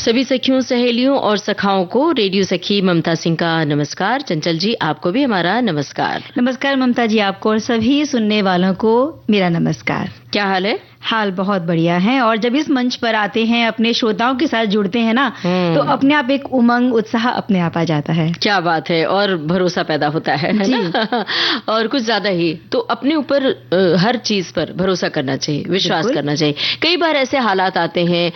सभी सखियों, सहेलियों और सखाओं को रेडियो सखी ममता सिंह का नमस्कार। चंचल जी, आपको भी हमारा नमस्कार। नमस्कार ममता जी, आपको और सभी सुनने वालों को मेरा नमस्कार। क्या हाल है? हाल बहुत बढ़िया है। और जब इस मंच पर आते हैं, अपने श्रोताओं के साथ जुड़ते हैं ना, तो अपने आप एक उमंग, उत्साह अपने आप आ जाता है। क्या बात है। और भरोसा पैदा होता है ना? और कुछ ज्यादा ही। तो अपने ऊपर हर चीज पर भरोसा करना चाहिए, विश्वास करना चाहिए। कई बार ऐसे हालात आते हैं,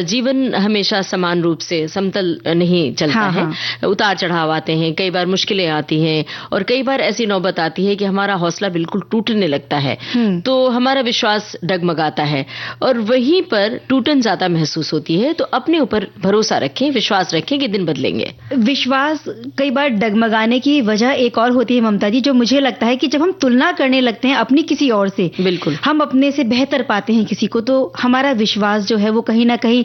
जीवन हमेशा समान रूप से समतल नहीं चलता है। उतार चढ़ाव आते हैं, कई बार मुश्किलें आती हैं, और कई बार ऐसी नौबत आती है कि हमारा हौसला बिल्कुल टूटने लगता है, तो हमारा विश्वास डगमगाता है और वहीं पर टूटन ज्यादा महसूस होती है। तो अपने ऊपर भरोसा रखें, विश्वास रखें कि दिन बदलेंगे। विश्वास कई बार डगमगाने की वजह एक और होती है ममता जी, जो मुझे लगता है कि जब हम तुलना करने लगते हैं अपनी किसी और से, बिल्कुल, हम अपने से बेहतर पाते हैं किसी को, तो हमारा विश्वास जो है वो कहीं ना कहीं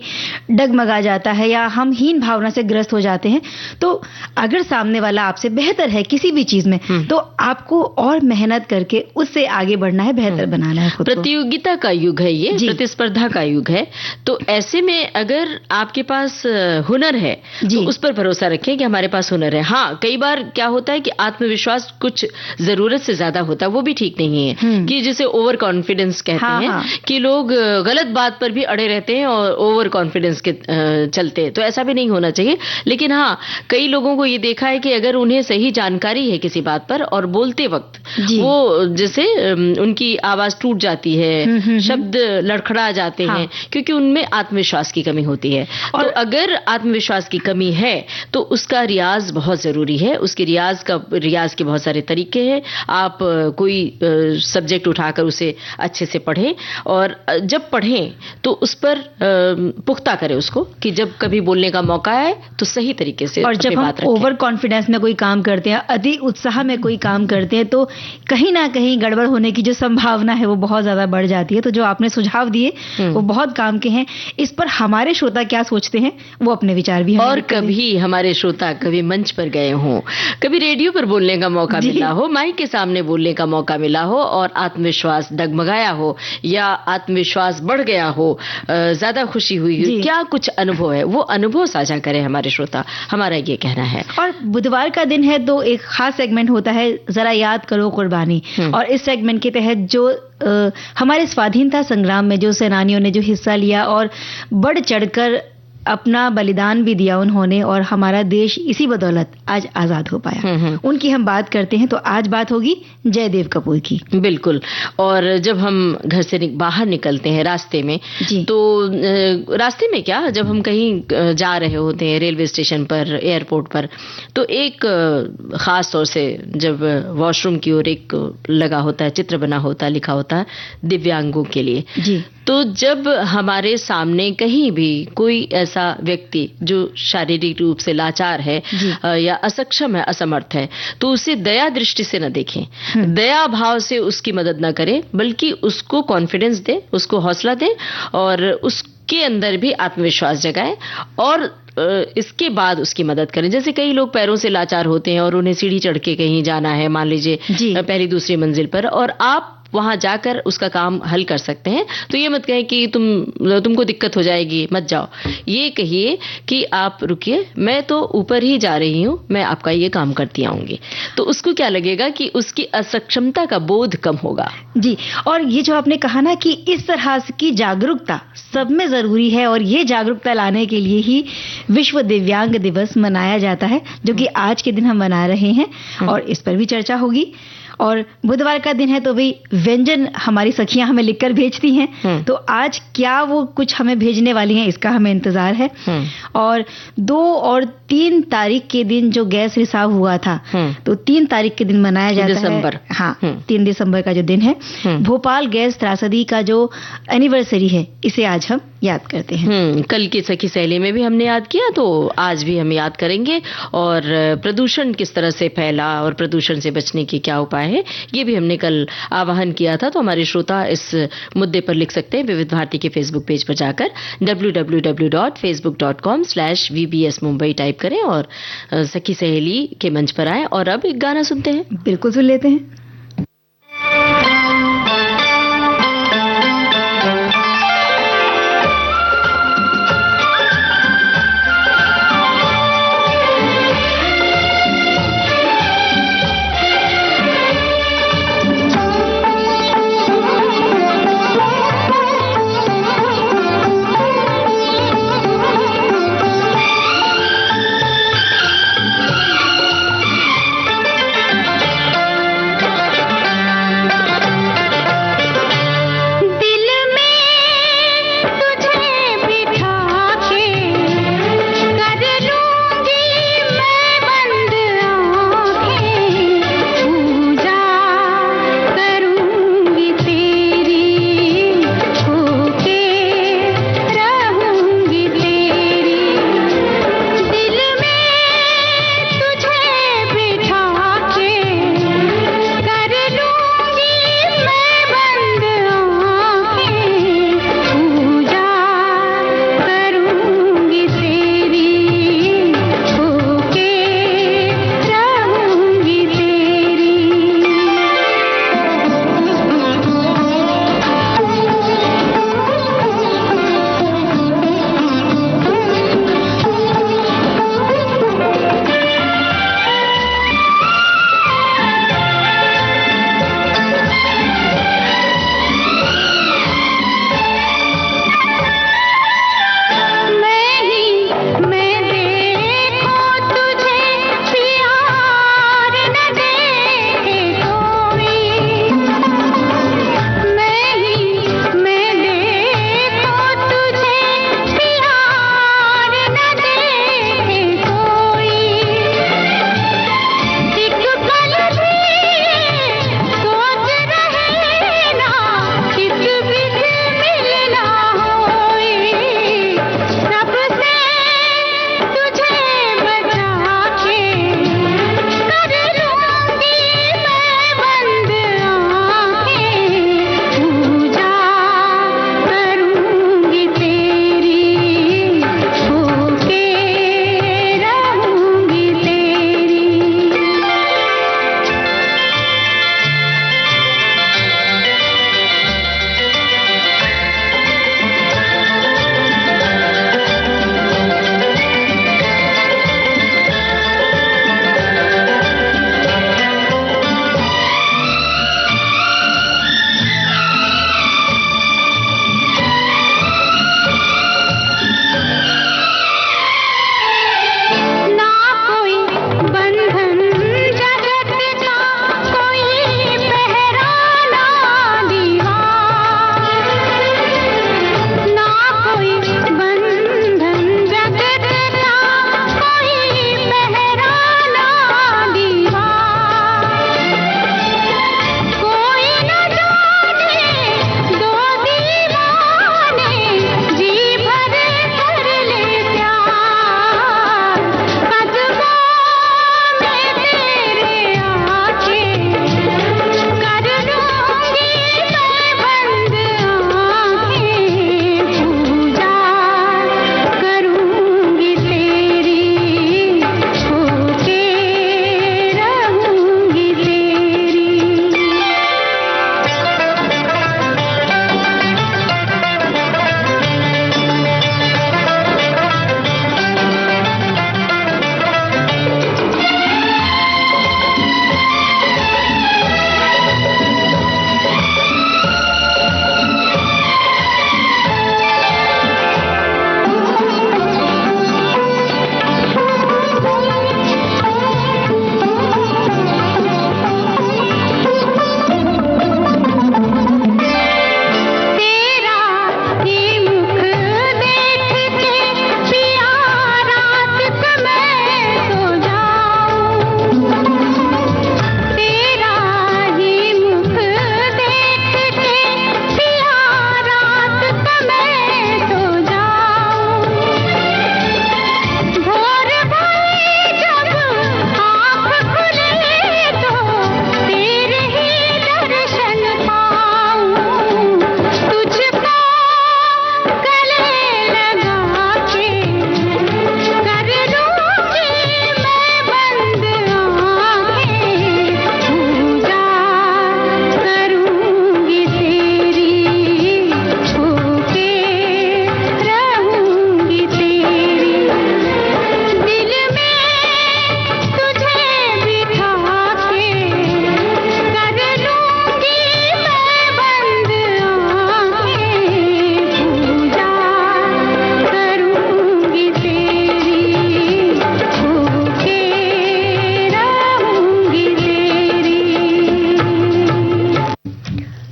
डगमगा जाता है या हम हीन भावना से ग्रस्त हो जाते हैं। तो अगर सामने वाला आपसे बेहतर है किसी भी चीज में, तो आपको और मेहनत करके उससे आगे बढ़ना है, बेहतर बनाना है खुद को। प्रतियोगिता का युग है ये, प्रतिस्पर्धा का युग है। तो ऐसे में अगर आपके पास हुनर है तो उस पर भरोसा रखें कि हमारे पास हुनर है। हाँ, कई बार क्या होता है कि आत्मविश्वास कुछ जरूरत से ज्यादा होता है, वो भी ठीक नहीं है, कि जिसे ओवर कॉन्फिडेंस कहते हैं, कि लोग गलत बात पर भी अड़े रहते हैं और ओवर कॉन्फिडेंस के चलते हैं। तो ऐसा भी नहीं होना चाहिए। लेकिन हाँ, कई लोगों को ये देखा है कि अगर उन्हें सही जानकारी है किसी बात पर और बोलते वक्त वो जैसे उनकी आवाज टूट जाती है, शब्द लड़खड़ा जाते हैं, क्योंकि उनमें आत्मविश्वास की कमी होती है। और तो अगर आत्मविश्वास की कमी है तो उसका रियाज बहुत जरूरी है। उसके रियाज के बहुत सारे तरीके हैं। आप कोई सब्जेक्ट उठाकर उसे अच्छे से पढ़ें, और जब पढ़ें तो उस पर पुख्ता करें उसको, कि जब कभी बोलने का मौका आए तो सही तरीके से। और जब हम ओवर कॉन्फिडेंस में कोई काम करते हैं, अति उत्साह में कोई काम करते हैं, तो कहीं ना कहीं गड़बड़ होने की जो संभावना है वो बहुत ज्यादा बढ़ जाती है। तो जो आपने सुझाव दिए वो बहुत काम के हैं। इस पर हमारे श्रोता क्या सोचते हैं, वो अपने विचार भी। और कभी हमारे श्रोता कभी मंच पर गए हों, कभी रेडियो पर बोलने का मौका मिला हो, माइक के सामने बोलने का मौका मिला हो और आत्मविश्वास डगमगाया हो या आत्मविश्वास बढ़ गया हो, ज्यादा खुशी हुई हो, क्या कुछ अनुभव है, वो अनुभव साझा करें हमारे श्रोता, हमारा ये कहना है। और बुधवार का दिन है तो एक खास सेगमेंट होता है, जरा याद करो कुर्बानी। और इस सेगमेंट के तहत जो हमारे स्वाधीनता संग्राम में जो सेनानियों ने जो हिस्सा लिया और बढ़ चढ़कर अपना बलिदान भी दिया उन्होंने, और हमारा देश इसी बदौलत आज आजाद हो पाया, उनकी हम बात करते हैं। तो आज बात होगी जयदेव कपूर की। बिल्कुल। और जब हम घर से बाहर निकलते हैं रास्ते में, तो रास्ते में क्या, जब हम कहीं जा रहे होते हैं, रेलवे स्टेशन पर, एयरपोर्ट पर, तो एक खास तौर से जब वॉशरूम की ओर एक लगा होता है, चित्र बना होता है, लिखा होता है दिव्यांगों के लिए। तो जब हमारे सामने कहीं भी कोई ऐसा व्यक्ति जो शारीरिक रूप से लाचार है या असक्षम है, असमर्थ है, तो उसे दया दृष्टि से न देखें, दया भाव से उसकी मदद न करें, बल्कि उसको कॉन्फिडेंस दे, उसको हौसला दे और उसके अंदर भी आत्मविश्वास जगाए और इसके बाद उसकी मदद करें। जैसे कई लोग पैरों से लाचार होते हैं और उन्हें सीढ़ी चढ़ के कहीं जाना है, मान लीजिए पहली दूसरी मंजिल पर, और आप वहां जाकर उसका काम हल कर सकते हैं, तो ये मत कहें कि तुमको दिक्कत हो जाएगी, मत जाओ। ये कहिए कि आप रुकिए, मैं तो ऊपर ही जा रही हूं, मैं आपका ये काम करती आऊंगी। तो उसको क्या लगेगा कि उसकी असक्षमता का बोध कम होगा। जी। और ये जो आपने कहा ना कि इस तरह की जागरूकता सब में जरूरी है, और ये जागरूकता लाने के लिए ही विश्व दिव्यांग दिवस मनाया जाता है, जो कि आज के दिन हम मना रहे हैं, और इस पर भी चर्चा होगी। और बुधवार का दिन है तो भाई व्यंजन हमारी सखियां हमें लिखकर भेजती हैं, तो आज क्या वो कुछ हमें भेजने वाली हैं, इसका हमें इंतजार है। और 2 और 3 तारीख के दिन जो गैस रिसाव हुआ था, तो 3 तारीख के दिन मनाया जाता है। हाँ, 3 दिसंबर का जो दिन है, भोपाल गैस त्रासदी का जो एनिवर्सरी है, इसे आज हम याद करते हैं। कल की सखी सहेली में भी हमने याद किया, तो आज भी हम याद करेंगे। और प्रदूषण किस तरह से फैला और प्रदूषण से बचने के क्या उपाय है, ये भी हमने कल आह्वान किया था। तो हमारे श्रोता इस मुद्दे पर लिख सकते हैं विविध भारती के फेसबुक पेज पर जाकर www.facebook.com/VBS Mumbai टाइप करें और सखी सहेली के मंच पर आए। और अब एक गाना सुनते हैं। बिल्कुल सुन लेते हैं।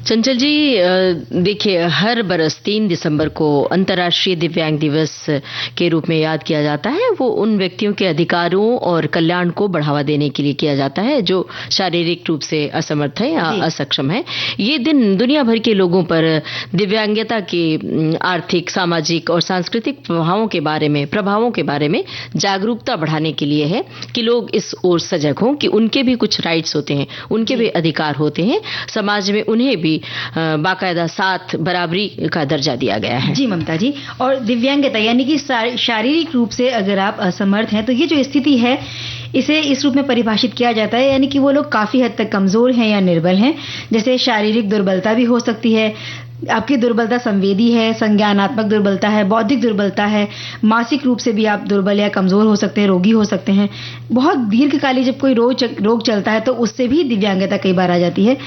चंचल जी, देखिए, हर बरस 3 दिसंबर को अंतर्राष्ट्रीय दिव्यांग दिवस के रूप में याद किया जाता है। वो उन व्यक्तियों के अधिकारों और कल्याण को बढ़ावा देने के लिए किया जाता है जो शारीरिक रूप से असमर्थ है या असक्षम है। ये दिन दुनिया भर के लोगों पर दिव्यांगता के आर्थिक, सामाजिक और सांस्कृतिक प्रभावों के बारे में जागरूकता बढ़ाने के लिए है कि लोग इस ओर सजग हों कि उनके भी कुछ राइट्स होते हैं, उनके भी अधिकार होते हैं, समाज में उन्हें भी बाकायदा साथ बराबरी का दर्जा दिया गया है। जी ममता जी, और दिव्यांगता यानी कि शारीरिक रूप से अगर आप असमर्थ हैं तो ये जो स्थिति है इसे इस रूप में परिभाषित किया जाता है, यानी कि वो लोग काफी हद तक कमजोर हैं या निर्बल हैं। जैसे शारीरिक दुर्बलता भी हो सकती है, आपकी दुर्बलता संवेदी है, संज्ञानात्मक दुर्बलता है, बौद्धिक दुर्बलता है, मानसिक रूप से भी आप दुर्बल या कमजोर हो सकते हैं, रोगी हो सकते हैं। बहुत दीर्घकालिक जब कोई रोग चलता है तो उससे भी दिव्यांगता कई बार आ जाती है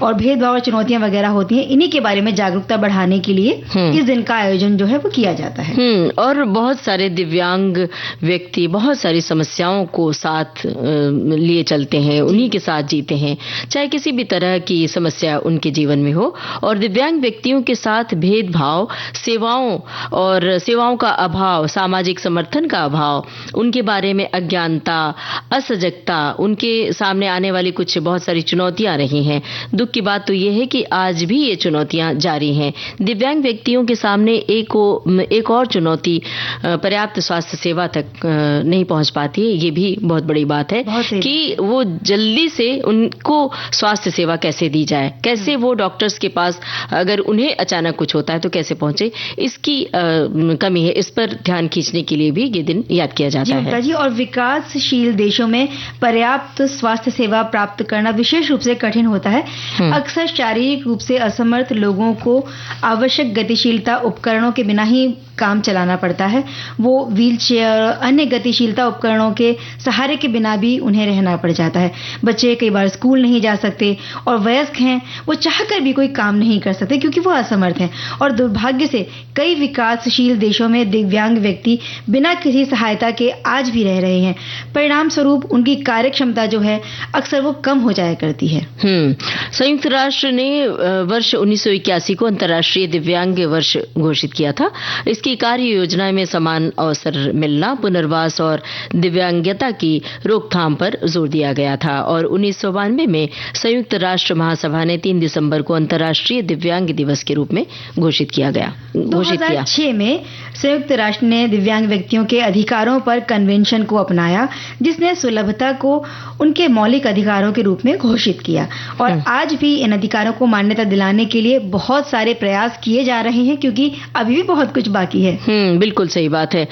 और भेदभाव और चुनौतियां वगैरह होती हैं। इन्हीं के बारे में जागरूकता बढ़ाने के लिए इस दिन का आयोजन जो है वो किया जाता है। और बहुत सारे दिव्यांग व्यक्ति बहुत सारी समस्याओं को साथ लिए चलते हैं, उन्हीं के साथ जीते हैं, चाहे किसी भी तरह की समस्या उनके जीवन में हो। और दिव्यांग व्यक्तियों के साथ भेदभाव, सेवाओं का अभाव, सामाजिक समर्थन का अभाव, उनके बारे में अज्ञानता, असजगता, उनके सामने आने वाली कुछ बहुत सारी चुनौतियां रही हैं। दुख की बात तो ये है कि आज भी ये चुनौतियां जारी हैं। दिव्यांग व्यक्तियों के सामने एक और चुनौती पर्याप्त स्वास्थ्य सेवा तक नहीं पहुंच पाती है। ये भी बहुत बड़ी बात है कि वो जल्दी से उनको स्वास्थ्य सेवा कैसे दी जाए, कैसे वो डॉक्टर्स के पास अगर उन्हें अचानक कुछ होता है तो कैसे पहुंचे, इसकी कमी है। इस पर ध्यान खींचने के लिए भी ये दिन याद किया जाता है। जी, और विकासशील देशों में पर्याप्त स्वास्थ्य सेवा प्राप्त करना विशेष रूप से कठिन होता है। अक्सर शारीरिक रूप से असमर्थ लोगों को आवश्यक गतिशीलता उपकरणों के बिना ही काम चलाना पड़ता है। वो व्हीलचेयर और अन्य गतिशीलता उपकरणों के सहारे के बिना भी उन्हें रहना पड़ जाता है। बच्चे कई बार स्कूल नहीं जा सकते और वयस्क हैं वो चाहकर भी कोई काम नहीं कर सकते क्योंकि वो असमर्थ हैं। और दुर्भाग्य से कई विकासशील देशों में दिव्यांग व्यक्ति बिना किसी सहायता के आज भी रह रहे हैं। परिणाम स्वरूप उनकी कार्य क्षमता जो है अक्सर वो कम हो जाया करती है। संयुक्त राष्ट्र ने वर्ष 1981 को अंतर्राष्ट्रीय दिव्यांग वर्ष घोषित किया था। इसकी कार्य योजना में समान अवसर मिलना, पुनर्वास और दिव्यांगता की रोकथाम पर जोर दिया गया था। और 1992 में संयुक्त राष्ट्र महासभा ने 3 दिसंबर को अंतर्राष्ट्रीय दिव्यांग दिवस के रूप में घोषित किया। 2006 में संयुक्त राष्ट्र ने दिव्यांग व्यक्तियों के अधिकारों पर कन्वेंशन को अपनाया, जिसने सुलभता को उनके मौलिक अधिकारों के रूप में घोषित किया। और आज भी इन अधिकारों को मान्यता दिलाने के लिए बहुत सारे प्रयास किए जा रहे हैं क्योंकि अभी भी बहुत कुछ बाकी है। बिल्कुल सही बात है।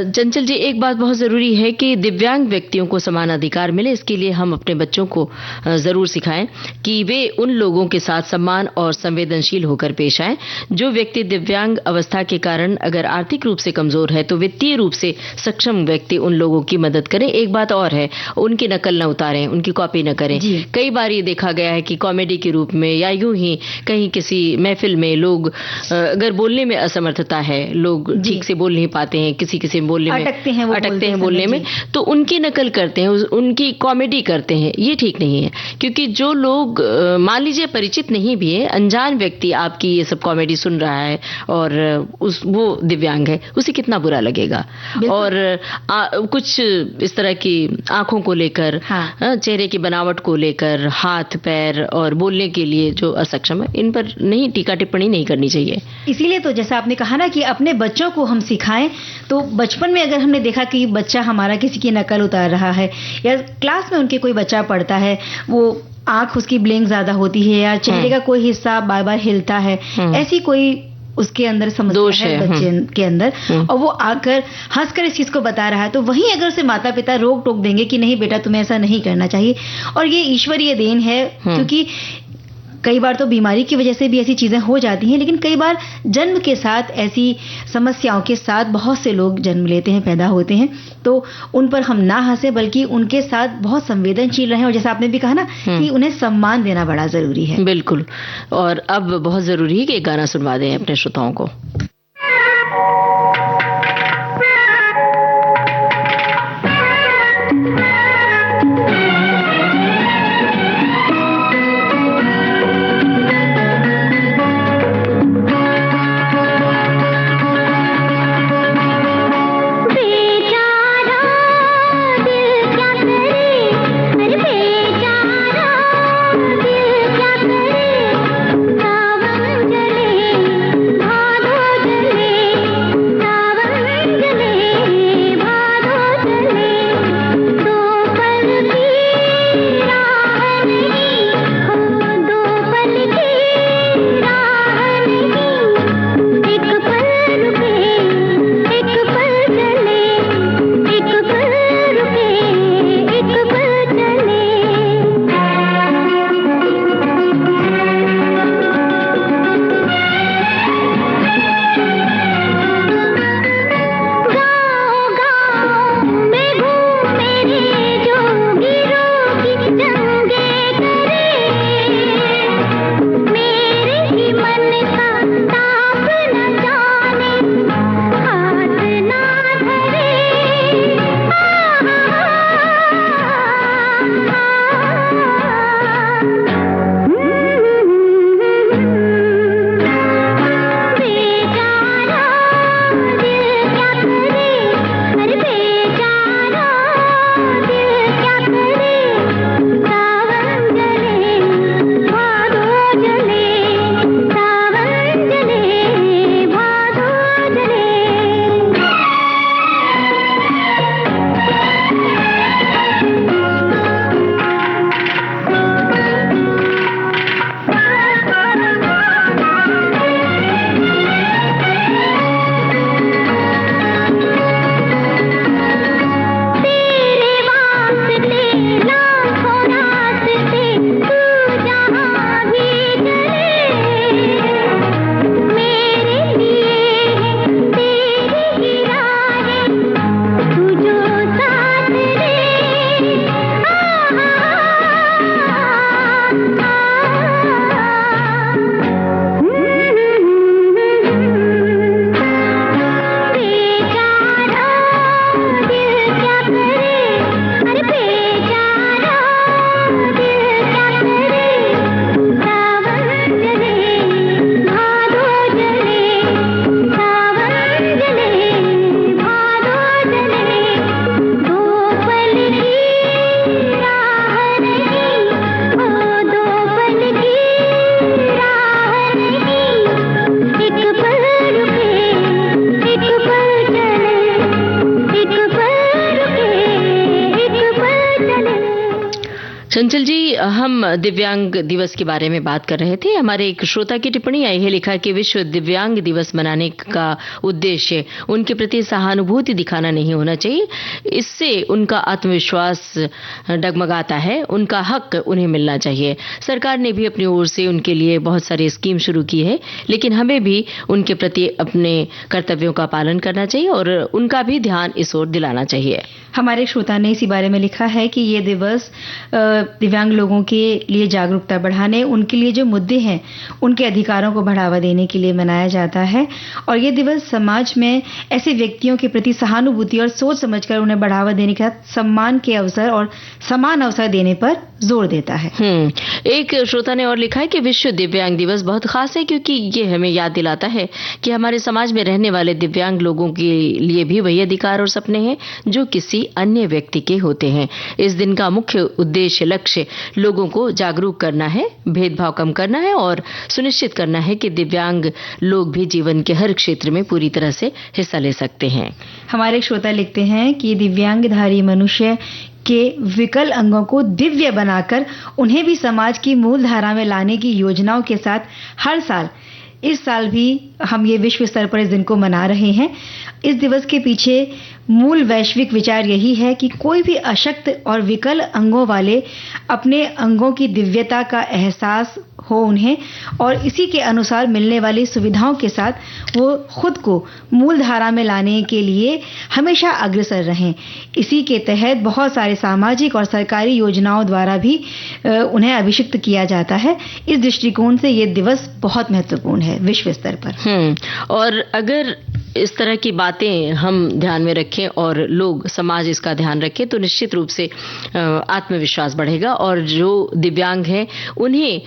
चंचल जी, एक बात बहुत जरूरी है कि दिव्यांग व्यक्तियों को समान अधिकार मिले। इसके लिए हम अपने बच्चों को जरूर सिखाएं कि वे उन लोगों के साथ सम्मान और संवेदनशील होकर पेश आएं। जो व्यक्ति दिव्यांग अवस्था के कारण अगर आर्थिक रूप से कमजोर है तो वित्तीय रूप से सक्षम व्यक्ति उन लोगों की मदद करें। एक बात और है, उनकी नकल न उतारें, उनकी कॉपी न करें। कई बार ये देखा गया है कि कॉमेडी के रूप में या यूं ही कहीं किसी महफिल में लोग अगर बोलने में असमर्थता है, लोग ठीक से बोल नहीं पाते हैं, किसी बोलने में अटकते हैं बोलने में, तो उनकी नकल करते हैं, उनकी कॉमेडी करते हैं। ये ठीक नहीं है क्योंकि जो लोग मान लीजिए परिचित नहीं भी है, अनजान व्यक्ति आपकी ये सब कॉमेडी सुन रहा है और वो दिव्यांग है, उसे कितना बुरा लगेगा। और कुछ इस तरह की आंखों को लेकर, चेहरे की बनावट को लेकर, हाथ पैर और बोलने के लिए जो असक्षम है, इन पर नहीं टीका टिप्पणी नहीं करनी चाहिए। इसीलिए तो जैसा आपने कहा ना कि अपने बच्चों को हम सिखाएं, तो बचपन में अगर हमने देखा कि बच्चा हमारा किसी की नकल उतार रहा है या क्लास में उनके कोई बच्चा पढ़ता है, वो आंख उसकी ब्लिंक ज्यादा होती है या चेहरे का कोई हिस्सा बार बार हिलता है, ऐसी कोई उसके अंदर समस्या है बच्चे के अंदर, और वो आकर हंसकर इस चीज को बता रहा है, तो वहीं अगर से माता पिता रोक टोक देंगे कि नहीं बेटा तुम्हें ऐसा नहीं करना चाहिए। और ये ईश्वरीय देन है क्योंकि कई बार तो बीमारी की वजह से भी ऐसी चीजें हो जाती हैं, लेकिन कई बार जन्म के साथ ऐसी समस्याओं के साथ बहुत से लोग जन्म लेते हैं, पैदा होते हैं, तो उन पर हम ना हंसे बल्कि उनके साथ बहुत संवेदनशील रहें। और जैसा आपने भी कहा ना कि उन्हें सम्मान देना बड़ा जरूरी है। बिल्कुल। और अब बहुत जरूरी है कि एक गाना सुनवा दें अपने श्रोताओं को। चंचल जी, हम दिव्यांग दिवस के बारे में बात कर रहे थे। हमारे एक श्रोता की टिप्पणी आई है, लिखा कि विश्व दिव्यांग दिवस मनाने का उद्देश्य उनके प्रति सहानुभूति दिखाना नहीं होना चाहिए। इससे उनका आत्मविश्वास डगमगाता है, उनका हक उन्हें मिलना चाहिए। सरकार ने भी अपनी ओर से उनके लिए बहुत सारी स्कीम शुरू की है, लेकिन हमें भी उनके प्रति अपने कर्तव्यों का पालन करना चाहिए और उनका भी ध्यान इस ओर दिलाना चाहिए। हमारे श्रोता ने इसी बारे में लिखा है कि ये दिवस दिव्यांग लोगों के लिए जागरूकता बढ़ाने, उनके लिए जो मुद्दे हैं उनके अधिकारों को बढ़ावा देने के लिए मनाया जाता है और ये दिवस समाज में ऐसे व्यक्तियों के प्रति सहानुभूति और सोच समझकर उन्हें बढ़ावा देने के साथ सम्मान के अवसर और समान अवसर देने पर जोर देता है। एक श्रोता ने और लिखा है कि विश्व दिव्यांग दिवस बहुत खास है क्योंकि ये हमें याद दिलाता है कि हमारे समाज में रहने वाले दिव्यांग लोगों के लिए भी वही अधिकार और सपने हैं जो किसी अन्य व्यक्ति के होते हैं। इस दिन का मुख्य उद्देश्य लक्ष्य लोगों को जागरूक करना है, भेदभाव कम करना है और सुनिश्चित करना है कि दिव्यांग लोग भी जीवन के हर क्षेत्र में पूरी तरह से हिस्सा ले सकते हैं। हमारे श्रोता लिखते हैं कि दिव्यांगधारी मनुष्य के विकल अंगों को दिव्य बनाकर उन्हें भी समाज की मूल धारा में लाने की योजनाओं के साथ हर साल, इस साल भी हम ये विश्व स्तर पर इस दिन को मना रहे हैं। इस दिवस के पीछे मूल वैश्विक विचार यही है कि कोई भी अशक्त और विकल अंगों वाले अपने अंगों की दिव्यता का एहसास हो उन्हें और इसी के अनुसार मिलने वाली सुविधाओं के साथ वो खुद को मूल धारा में लाने के लिए हमेशा अग्रसर रहें। इसी के तहत बहुत सारे सामाजिक और सरकारी योजनाओं द्वारा भी उन्हें अभिषिक्त किया जाता है। इस दृष्टिकोण से ये दिवस बहुत महत्वपूर्ण है विश्व स्तर पर। और अगर इस तरह की बातें हम ध्यान में रखें और लोग, समाज इसका ध्यान रखें तो निश्चित रूप से आत्मविश्वास बढ़ेगा। और जो दिव्यांग हैं उन्हें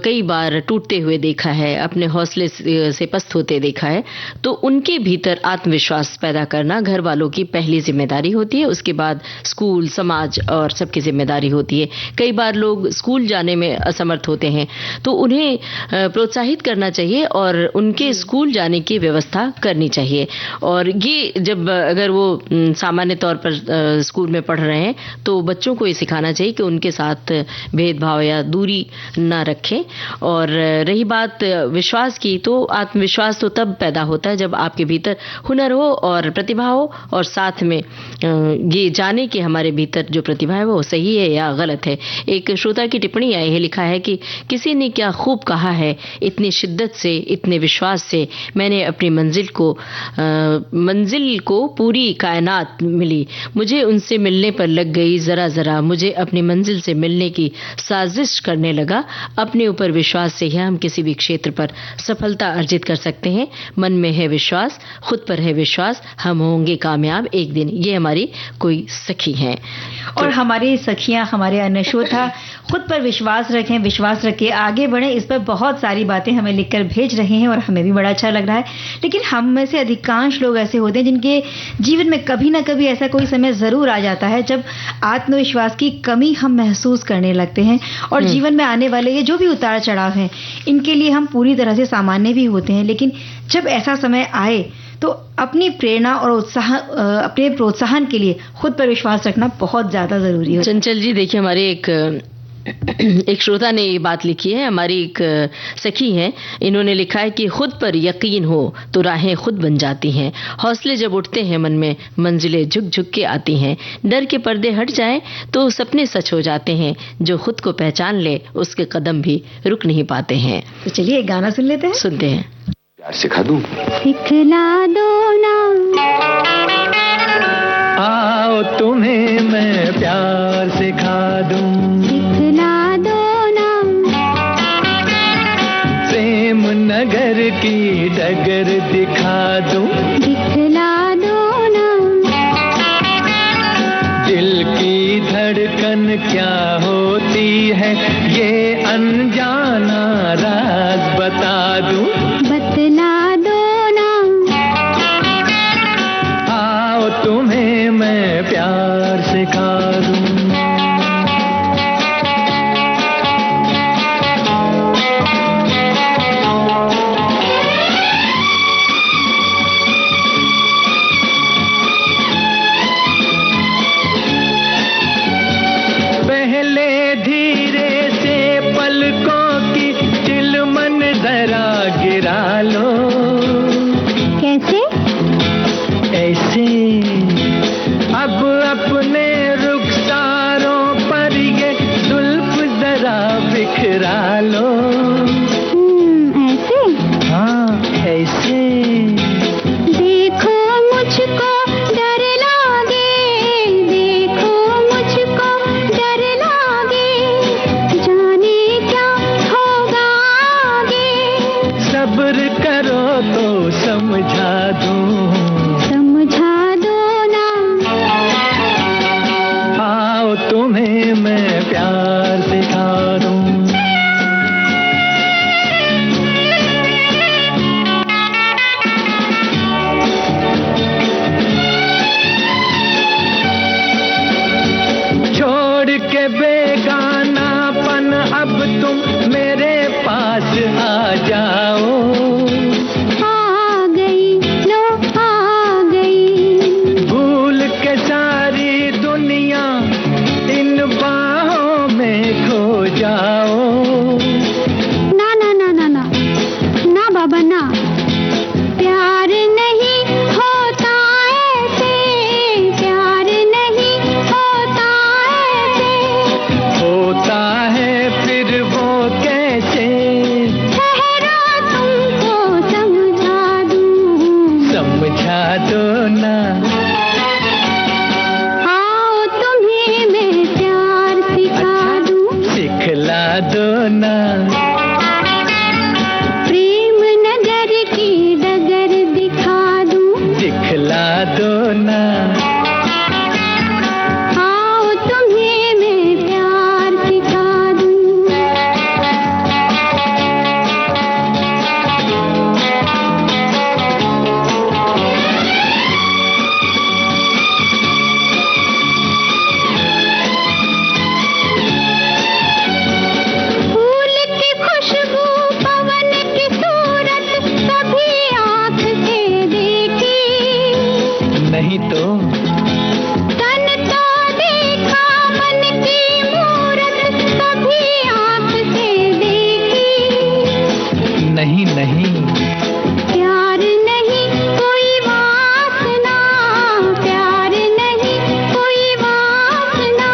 कई बार टूटते हुए देखा है, अपने हौसले से पस्त होते देखा है, तो उनके भीतर आत्मविश्वास पैदा करना घर वालों की पहली जिम्मेदारी होती है। उसके बाद स्कूल, समाज और सबकी जिम्मेदारी होती है। कई बार लोग स्कूल जाने में असमर्थ होते हैं तो उन्हें प्रोत्साहित करना चाहिए और उनके स्कूल जाने की व्यवस्था करनी चाहिए। और ये जब अगर वो सामान्य तौर पर स्कूल में पढ़ रहे हैं तो बच्चों को ये सिखाना चाहिए कि उनके साथ भेदभाव या दूरी ना रखें। और रही बात विश्वास की, तो आत्मविश्वास तो तब पैदा होता है जब आपके भीतर हुनर हो और प्रतिभा हो और साथ में ये जाने कि हमारे भीतर जो प्रतिभा है वो सही है या गलत है। एक श्रोता की टिप्पणी आई है, लिखा है कि किसी ने क्या खूब कहा है, इतनी शिद्दत से, इतने विश्वास से मैंने अपनी मंजिल को पूरी कायनात मिली, मुझे उनसे मिलने पर लग गई जरा जरा, मुझे अपनी मंजिल से मिलने की साजिश करने लगा। अपने ऊपर विश्वास से ही हम किसी भी क्षेत्र पर सफलता अर्जित कर सकते हैं। मन में है विश्वास, खुद पर है विश्वास, हम होंगे कामयाब एक दिन। ये हमारी कोई सखी हैं और हमारी सखियां, हमारे अन्य श्रोता खुद पर विश्वास रखें, विश्वास रख के आगे बढ़ें। इस पर बहुत सारी बातें हमें लिखकर भेज रहे हैं और हमें भी बड़ा अच्छा लग रहा है। लेकिन हम में से अधिकांश लोग ऐसे होते हैं जिनके जीवन में कभी ना कभी ऐसा कोई समय जरूर आ जाता है जब आत्मविश्वास की कमी हम महसूस करने लगते हैं और जीवन में आने वाले ये जो भी उतार चढ़ाव हैं इनके लिए हम पूरी तरह से सामान्य भी होते हैं। लेकिन जब ऐसा समय आए तो अपनी प्रेरणा और उत्साह, अपने प्रोत्साहन के लिए खुद पर विश्वास रखना बहुत ज्यादा जरूरी है। चंचल जी, देखिए हमारे एक श्रोता ने ये बात लिखी है, हमारी एक सखी हैं, इन्होंने लिखा है कि खुद पर यकीन हो तो राहें खुद बन जाती हैं, हौसले जब उठते हैं मन में मंजिलें झुक झुक के आती हैं, डर के पर्दे हट जाएं तो सपने सच हो जाते हैं, जो खुद को पहचान ले उसके कदम भी रुक नहीं पाते हैं। तो चलिए एक गाना सुन लेते हैं। सुनते हैं। प्यार सिखा दूं, सिखला दो ना, आओ तुम्हें मैं प्यार सिखा दूं, सिखला दो ना, प्रेम नगर की डगर दिखा दूं, दिखला दो ना, दिल की धड़कन क्या होती है ये अनजाना राज बता दूं, बतला दो ना, आओ तुम्हें मैं प्यार सिखा दूं। पहले धीरे बिखरा लो। ऐसे? हाँ ऐसे। देखो मुझको डर लागे, देखो मुझको डर लागे, जाने क्या होगा आगे। सब्र करो तो समझा दूं, समझा दो ना। आओ तुम्हें मैं प्यार सिखा दूं। छोड़ के बेगानापन अब तुम मेरे पास आ जाओ। आ गई, लो आ गई। भूल के सारी दुनिया इन बाहों में खो जाओ। ना ना ना ना ना, ना बाबा ना। प्यार नहीं होता ऐसे, प्यार नहीं होता ऐसे। होता है फिर वो कैसे? ठहरो तुमको समझा दूं। समझा दो ना। आओ तुम्हें मैं प्यार सिखा दूं। सिखला दो ना। प्रेम नगर की डगर दिखा दूं। दिखला दो ना। आओ तुम्हें मैं प्यार सिखा दूं। फूल की खुशबू, पवन की सूरत, कभी आँख से देखी। नहीं तो तन तो देखा, मन की मूरत, कभी आँख से देखी। नहीं नहीं। प्यार नहीं कोई वासना, प्यार नहीं कोई वासना,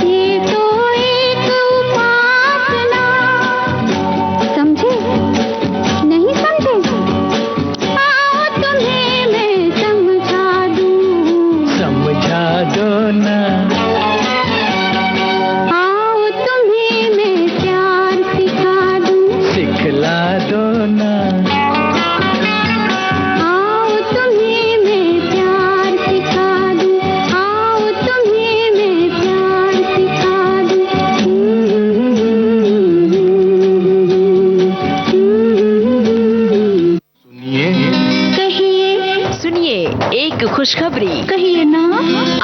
ये तो एक उपासना। समझे? नहीं समझे? आओ तुम्हें मैं समझा दूं। समझा दो ना। आओ तुम्हें मैं प्यार सिखा दूं। सिखला दो ना। आओ तुम्हें मैं प्यार सिखा दूं। आओ तुम्हें मैं प्यार सिखा दूं। कहिए, सुनिए एक खुशखबरी। कहिए ना।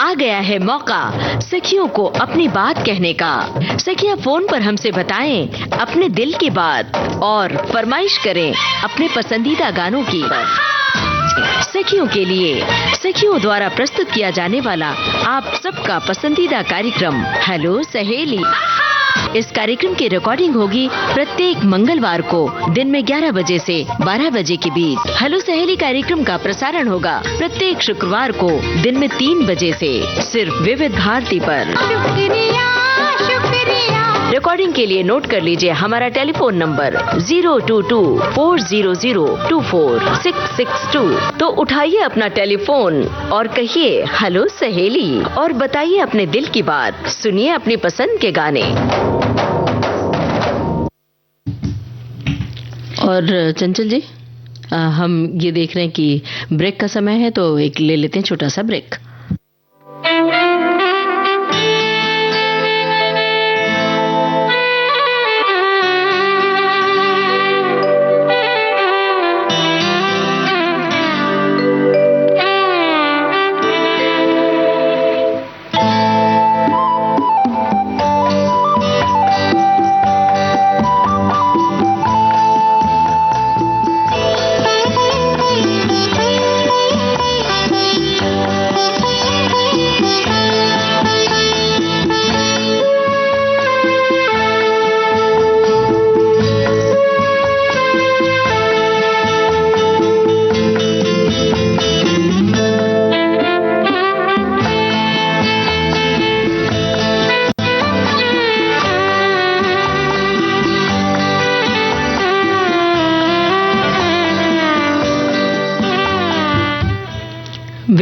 आ गया है मौका सखियों को अपनी बात कहने का। सखियां फोन पर हमसे बताएं अपने दिल की बात और फरमाइश करें अपने पसंदीदा गानों की। सखियों के लिए सखियों द्वारा प्रस्तुत किया जाने वाला आप सबका पसंदीदा कार्यक्रम हेलो सहेली। इस कार्यक्रम की रिकॉर्डिंग होगी प्रत्येक मंगलवार को दिन में 11 बजे से 12 बजे के बीच। हेलो सहेली कार्यक्रम का प्रसारण होगा प्रत्येक शुक्रवार को दिन में 3 बजे से सिर्फ विविध भारती पर। शुक्रिया शुक्रिया। रिकॉर्डिंग के लिए नोट कर लीजिए हमारा टेलीफोन नंबर 022-400-24662। तो उठाइए अपना टेलीफोन और कहिए हेलो सहेली और बताइए अपने दिल की बात। सुनिए अपनी पसंद के गाने। और चंचल जी हम ये देख रहे हैं कि ब्रेक का समय है, तो एक ले लेते हैं छोटा सा ब्रेक।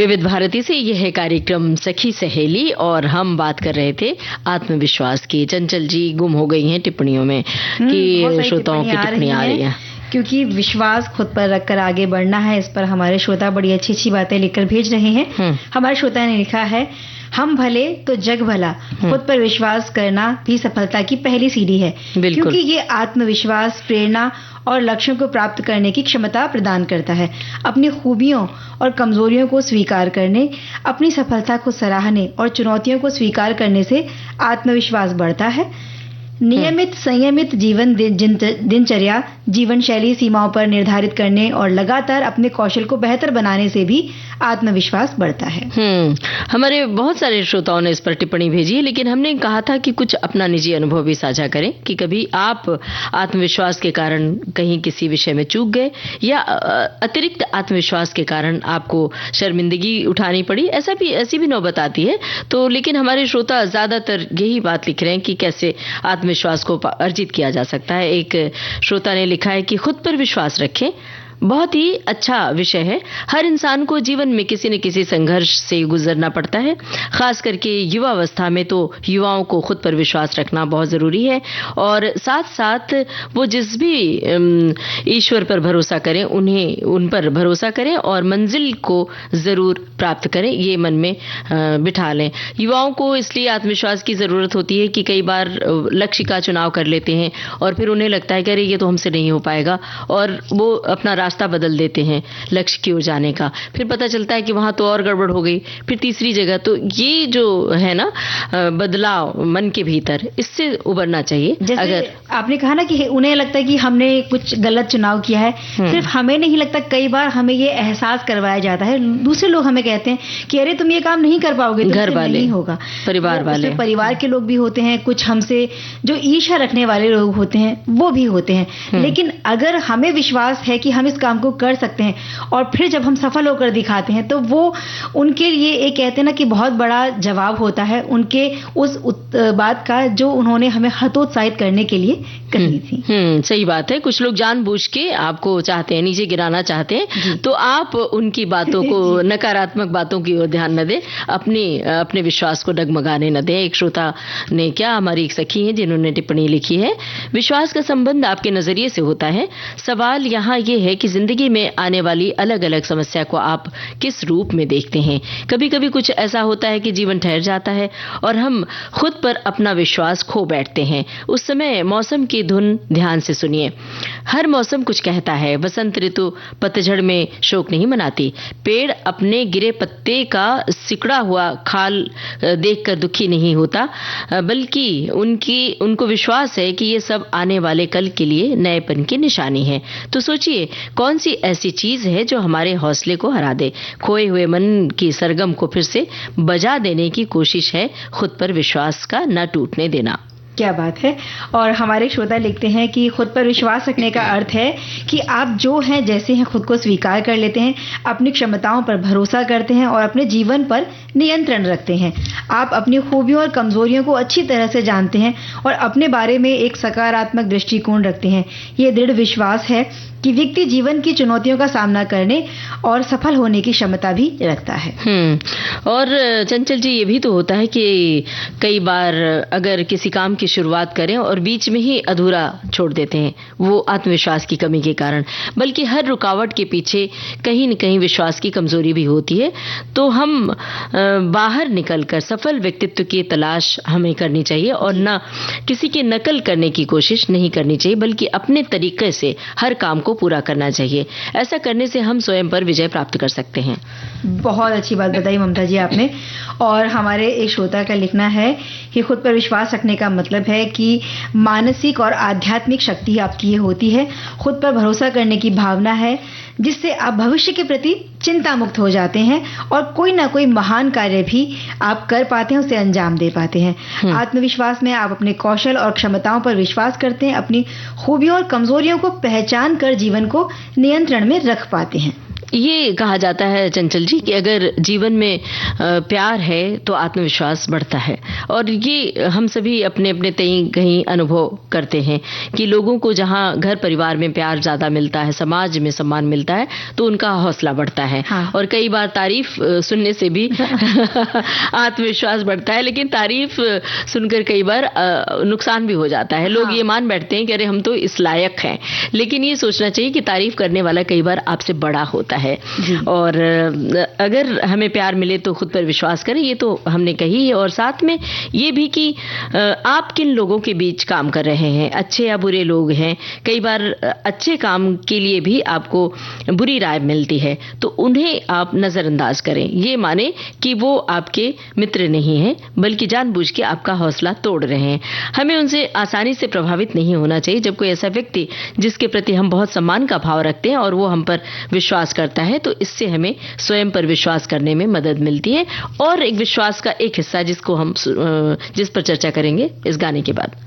विविध भारती से यह है कार्यक्रम सखी सहेली और हम बात कर रहे थे आत्मविश्वास की। चंचल जी गुम हो गई हैं टिप्पणियों में कि श्रोताओं की टिप्पणी आ रही है, क्योंकि विश्वास खुद पर रखकर आगे बढ़ना है। इस पर हमारे श्रोता बड़ी अच्छी अच्छी बातें लिखकर भेज रहे हैं। हमारे श्रोता ने लिखा है, हम भले तो जग भला, खुद पर विश्वास करना भी सफलता की पहली सीढ़ी है, क्योंकि ये आत्मविश्वास, प्रेरणा और लक्ष्यों को प्राप्त करने की क्षमता प्रदान करता है। अपनी खूबियों और कमजोरियों को स्वीकार करने, अपनी सफलता को सराहने और चुनौतियों को स्वीकार करने से आत्मविश्वास बढ़ता है। नियमित संयमित जीवन दिनचर्या, जीवन शैली सीमाओं पर निर्धारित करने और लगातार अपने कौशल को बेहतर बनाने से भी आत्मविश्वास बढ़ता है। हमारे बहुत सारे श्रोताओं ने इस पर टिप्पणी भेजी है, लेकिन हमने कहा था कि कुछ अपना निजी अनुभव भी साझा करें कि कभी आप आत्मविश्वास के कारण कहीं किसी विषय में चूक गए या अतिरिक्त आत्मविश्वास के कारण आपको शर्मिंदगी उठानी पड़ी, ऐसी भी नौबत आती है। तो लेकिन हमारे श्रोता ज्यादातर यही बात लिख रहे हैं कि कैसे आत्मविश्वास को अर्जित किया जा सकता है। एक श्रोता ने लिखा है कि खुद पर विश्वास रखें, बहुत ही अच्छा विषय है। हर इंसान को जीवन में किसी न किसी संघर्ष से गुजरना पड़ता है, खास करके युवा अवस्था में तो युवाओं को खुद पर विश्वास रखना बहुत जरूरी है और साथ साथ वो जिस भी ईश्वर पर भरोसा करें उन पर भरोसा करें और मंजिल को जरूर प्राप्त करें, ये मन में बिठा लें। युवाओं को इसलिए आत्मविश्वास की जरूरत होती है कि कई बार लक्ष्य का चुनाव कर लेते हैं और फिर उन्हें लगता है कि अरे ये तो हमसे नहीं हो पाएगा और वो अपना रास्ता बदल देते हैं लक्ष्य की ओर जाने का। फिर पता चलता है कि वहां तो और गड़बड़ हो गई, फिर तीसरी जगह। तो ये जो है ना बदलाव मन के भीतर, इससे उबरना चाहिए। जैसे अगर आपने कहा ना कि उन्हें लगता है कि हमने कुछ गलत चुनाव किया है, सिर्फ हमें नहीं लगता, कई बार हमें ये एहसास करवाया जाता है, दूसरे लोग हमें कहते हैं कि अरे तुम ये काम नहीं कर पाओगे, घर वाले नहीं होगा, परिवार वाले, परिवार के लोग भी होते हैं, कुछ हमसे जो ईर्ष्या रखने वाले लोग होते हैं वो भी होते हैं। लेकिन अगर हमें विश्वास है कि हम इस काम को कर सकते हैं और फिर जब हम सफल होकर दिखाते हैं तो वो उनके लिए एक कहते हैं ना कि बहुत बड़ा जवाब होता है उनके उस बात का जो उन्होंने हमें हतोत्साहित करने के लिए कही थी। सही बात है। कुछ लोग जानबूझ के आपको चाहते हैं, नीचे गिराना चाहते हैं, तो आप उनकी बातों को नकारात्मक बातों की ओर ध्यान न दें, अपने विश्वास को डगमगाने न दें। एक श्रोता ने क्या, हमारी एक सखी है जिन्होंने टिप्पणी लिखी है, विश्वास का संबंध आपके नजरिए से होता है। सवाल यहाँ ये है कि जिंदगी में आने वाली अलग अलग समस्या को आप किस रूप में देखते हैं। कभी कभी कुछ ऐसा होता है कि जीवन ठहर जाता है और हम खुद पर अपना विश्वास खो बैठते हैं। उस समय मौसम की धुन ध्यान से सुनिए। हर मौसम कुछ कहता है। बसंत ऋतु पतझड़ में शोक नहीं मनाती। पेड़ अपने गिरे पत्ते का सिकुड़ा हुआ खाल देखकर दुखी नहीं होता, बल्कि उनको विश्वास है कि ये सब आने वाले कल के लिए नएपन की निशानी है। तो सोचिए, कौन सी ऐसी चीज है जो हमारे हौसले को हरा दे। खोए हुए मन की सरगम को फिर से बजा देने की कोशिश है खुद पर विश्वास का न टूटने देना। क्या बात है। और हमारे श्रोता लिखते हैं कि खुद पर विश्वास रखने का अर्थ है कि आप जो हैं जैसे हैं खुद को स्वीकार कर लेते हैं, अपनी क्षमताओं पर भरोसा करते हैं और अपने जीवन पर नियंत्रण रखते हैं। आप अपनी खूबियों और कमजोरियों को अच्छी तरह से जानते हैं और अपने बारे में एक सकारात्मक दृष्टिकोण रखते हैं। ये दृढ़ विश्वास है कि व्यक्ति जीवन की चुनौतियों का सामना करने और सफल होने की क्षमता भी रखता है। और चंचल जी, ये भी तो होता है कि कई बार अगर किसी काम की शुरुआत करें और बीच में ही अधूरा छोड़ देते हैं, वो आत्मविश्वास की कमी के कारण। बल्कि हर रुकावट के पीछे कहीं न कहीं विश्वास की कमजोरी भी होती है। तो हम बाहर निकलकर सफल व्यक्तित्व की तलाश हमें करनी चाहिए और न किसी की नकल करने की कोशिश नहीं करनी चाहिए, बल्कि अपने तरीके से हर काम को पूरा करना चाहिए। ऐसा करने से हम स्वयं पर विजय प्राप्त कर सकते हैं। बहुत अच्छी बात बताई ममता जी आपने। और हमारे एक श्रोता का लिखना है कि खुद पर विश्वास रखने का मतलब है कि मानसिक और आध्यात्मिक शक्ति आपकी ये होती है, खुद पर भरोसा करने की भावना है, जिससे आप भविष्य के प्रति चिंता मुक्त हो जाते हैं और कोई ना कोई महान कार्य भी आप कर पाते हैं, उसे अंजाम दे पाते हैं। आत्मविश्वास में आप अपने कौशल और क्षमताओं पर विश्वास करते हैं, अपनी खूबियों और कमजोरियों को पहचान कर जीवन को नियंत्रण में रख पाते हैं। ये कहा जाता है चंचल जी कि अगर जीवन में प्यार है तो आत्मविश्वास बढ़ता है, और ये हम सभी अपने अपने कहीं अनुभव करते हैं कि लोगों को जहां घर परिवार में प्यार ज्यादा मिलता है, समाज में सम्मान मिलता है, तो उनका हौसला बढ़ता है। हाँ। और कई बार तारीफ सुनने से भी आत्मविश्वास बढ़ता है, लेकिन तारीफ सुनकर कई बार नुकसान भी हो जाता है। लोग ये मान बैठते हैं कि अरे हम तो इस लायक हैं, लेकिन ये सोचना चाहिए कि तारीफ करने वाला कई बार आपसे बड़ा होता है। और अगर हमें प्यार मिले तो खुद पर विश्वास करें, ये तो हमने कही है। और साथ में ये भी कि आप किन लोगों के बीच काम कर रहे हैं, अच्छे या बुरे लोग हैं। कई बार अच्छे काम के लिए भी आपको बुरी राय मिलती है, तो उन्हें आप नजरअंदाज करें। ये माने कि वो आपके मित्र नहीं हैं, बल्कि जानबूझ के आपका हौसला तोड़ रहे हैं। हमें उनसे आसानी से प्रभावित नहीं होना चाहिए। जब कोई ऐसा व्यक्ति जिसके प्रति हम बहुत सम्मान का भाव रखते हैं और वो हम पर विश्वास करता है, तो इससे हमें स्वयं पर विश्वास करने में मदद मिलती है। और एक विश्वास का एक हिस्सा जिस पर चर्चा करेंगे इस गाने के बाद।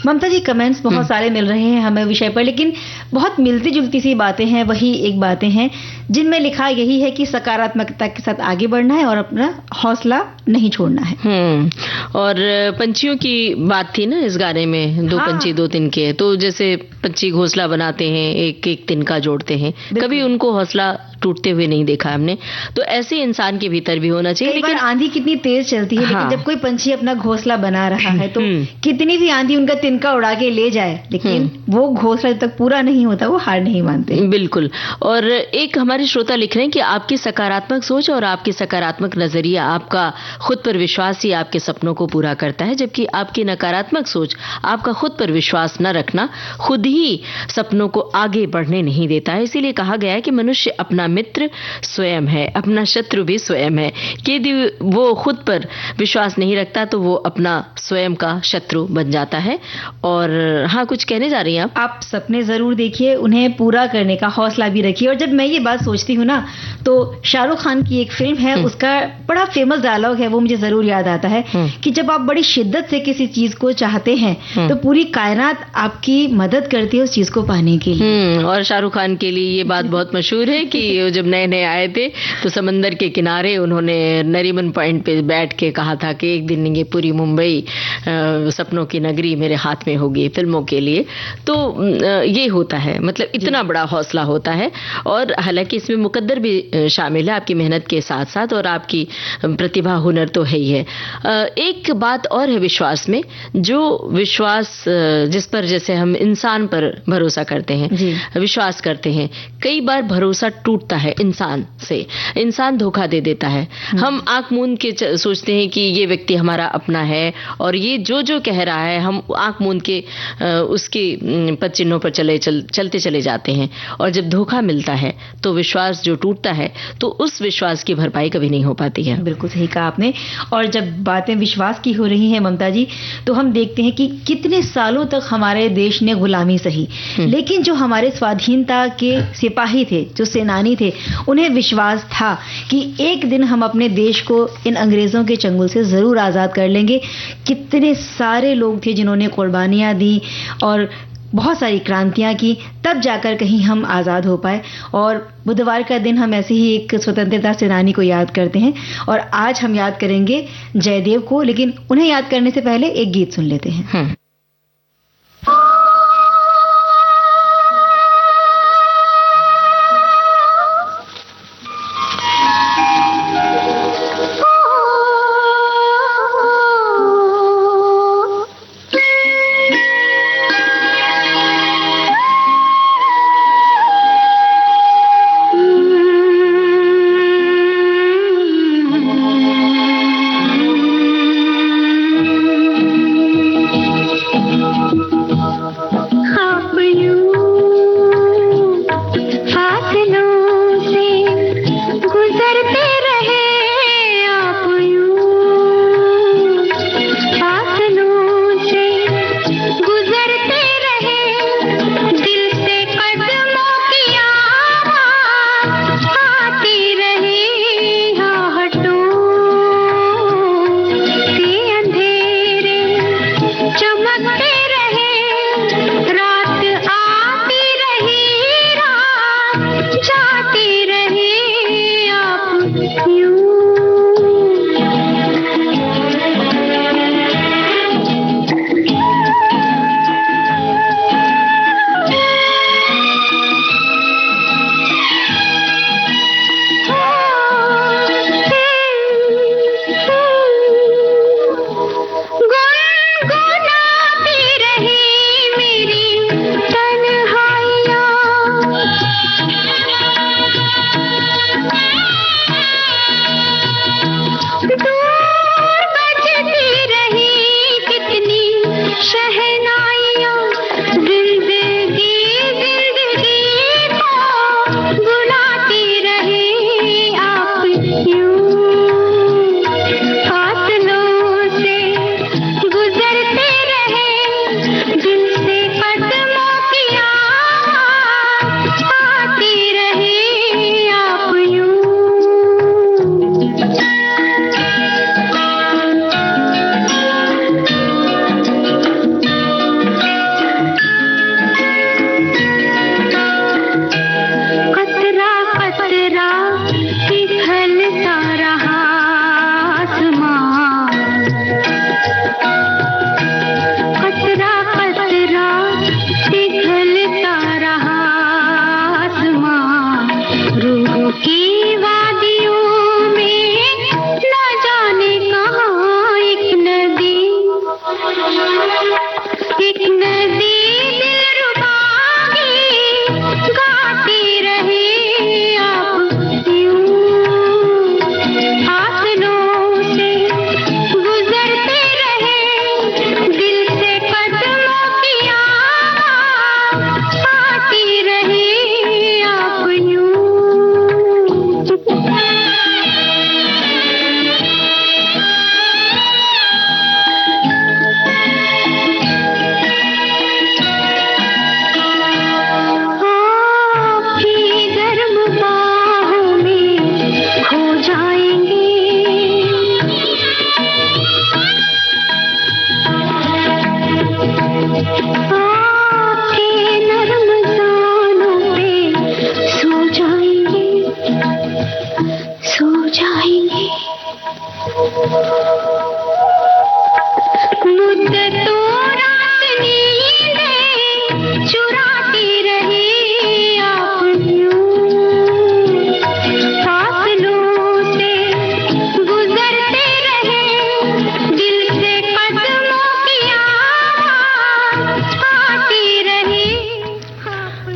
ममता जी, कमेंट्स बहुत सारे मिल रहे हैं हमें विषय पर, लेकिन बहुत मिलती जुलती सी बातें हैं। वही एक बातें हैं जिनमें लिखा यही है कि सकारात्मकता के साथ आगे बढ़ना है और अपना हौसला नहीं छोड़ना है। और पंछियों की बात थी ना इस गाने में, दो पंछी दो तिनके। तो जैसे पंछी घोंसला बनाते हैं, एक एक तिनका जोड़ते हैं, कभी उनको हौसला टूटते हुए नहीं देखा हमने। तो ऐसे इंसान के भीतर भी होना चाहिए। लेकिन आंधी कितनी तेज चलती है, हाँ। लेकिन जब कोई पंछी अपना घोंसला बना रहा है तो कितनी भी आंधी उनका तिनका उड़ा के ले जाए, लेकिन वो घोंसला जब तक पूरा नहीं होता वो हार नहीं मानते। बिल्कुल। और एक हमारे श्रोता लिख रहे हैं कि आपकी सकारात्मक सोच और आपकी सकारात्मक नजरिया, आपका खुद पर विश्वास ही आपके सपनों को पूरा करता है, जबकि आपकी नकारात्मक सोच, आपका खुद पर विश्वास न रखना खुद ही सपनों को आगे बढ़ने नहीं देता है। इसीलिए कहा गया है कि मनुष्य अपना मित्र स्वयं है, अपना शत्रु भी स्वयं है। कि यदि वो खुद पर विश्वास नहीं रखता तो वो अपना स्वयं का शत्रु बन जाता है। और हाँ, कुछ कहने जा रही हैं आप सपने जरूर देखिए, उन्हें पूरा करने का हौसला भी रखिए। और जब मैं ये बात सोचती हूँ ना, तो शाहरुख खान की एक फिल्म है, उसका बड़ा फेमस डायलॉग है, वो मुझे जरूर याद आता है कि जब आप बड़ी शिद्दत से किसी चीज को चाहते हैं तो पूरी कायनात आपकी मदद करती है उस चीज को पाने के लिए। और शाहरुख खान के लिए ये बात बहुत मशहूर है कि जब नए नए आए थे तो समंदर के किनारे उन्होंने नरीमन पॉइंट पे बैठ के कहा था कि एक दिन ये पूरी मुंबई सपनों की नगरी मेरे हाथ में होगी फिल्मों के लिए। तो ये होता है, मतलब इतना बड़ा हौसला होता है। और हालांकि इसमें मुकद्दर भी शामिल है, आपकी मेहनत के साथ साथ, और आपकी प्रतिभा हुनर तो है ही है। एक बात और है विश्वास में, जो विश्वास जिस पर जैसे हम इंसान पर भरोसा करते हैं, विश्वास करते हैं, कई बार भरोसा टूटता है इंसान से, इंसान धोखा दे देता है। हम आंख मूंद के सोचते हैं कि ये व्यक्ति हमारा अपना है और ये जो जो कह रहा है हम आंख मूंद के उसके पद चिन्हों पर चलते चले जाते हैं। और जब धोखा मिलता है तो विश्वास जो टूटता है तो उस विश्वास की भरपाई कभी नहीं हो पाती है। बिल्कुल सही कहा आपने। और जब बातें विश्वास की हो रही हैं ममता जी, तो हम देखते हैं कि कितने सालों तक हमारे देश ने गुलामी सही, लेकिन जो हमारे स्वाधीनता के सिपाही थे, जो सेनानी थे, उन्हें विश्वास था कि एक दिन हम अपने देश को इन अंग्रेजों के चंगुल से जरूर आजाद कर लेंगे। कितने सारे लोग थे जिन्होंने कुर्बानियां दी और बहुत सारी क्रांतियां की, तब जाकर कहीं हम आजाद हो पाए। और बुधवार का दिन हम ऐसे ही एक स्वतंत्रता सेनानी को याद करते हैं, और आज हम याद करेंगे जयदेव को। लेकिन उन्हें याद करने से पहले एक गीत सुन लेते हैं।